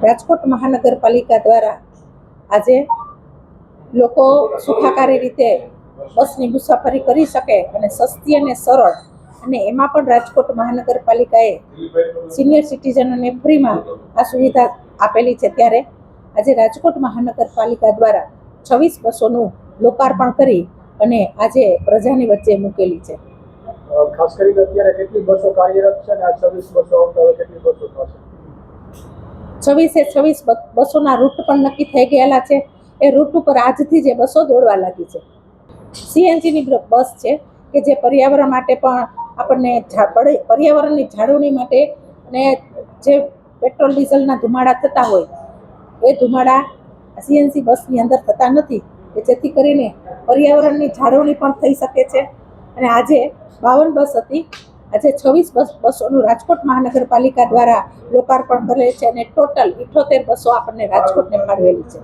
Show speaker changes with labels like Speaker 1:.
Speaker 1: રાજકોટ મહાનગરપાલિકા દ્વારા આજે લોકો સુખાકારી રીતે બસની મુસાફરી કરી શકે અને સસ્તી અને સરળ, અને એમાં પણ રાજકોટ મહાનગરપાલિકાએ સિનિયર સિટીઝનોને ફ્રીમાં આ સુવિધા આપેલી છે. ત્યારે આજે રાજકોટ મહાનગરપાલિકા દ્વારા 26 બસોનું લોકાર્પણ કરી અને આજે પ્રજાની વચ્ચે મૂકેલી છે.
Speaker 2: ખાસ કરીને અત્યારે કેટલી બસો કાર્યરત છે અને આ 26 બસો આવતા કેટલી બસો થશે?
Speaker 1: 26 બસોના રૂટ પણ નક્કી થઈ ગયેલા છે. એ રૂટ ઉપર આજથી જે બસો દોડવા લાગી છે. સીએનજીની બસ છે કે જે પર્યાવરણ માટે પણ આપણને પર્યાવરણની જાળવણી માટે, અને જે પેટ્રોલ ડીઝલના ધુમાડા થતા હોય એ ધુમાડા સીએનજી બસની અંદર થતા નથી, કે જેથી કરીને પર્યાવરણની જાળવણી પણ થઈ શકે છે. અને આજે 52 બસ હતી, આજે 26 બસોનું રાજકોટ મહાનગરપાલિકા દ્વારા લોકાર્પણ કરેલ છે અને ટોટલ 78 બસો આપણને રાજકોટને ફાળવેલી છે.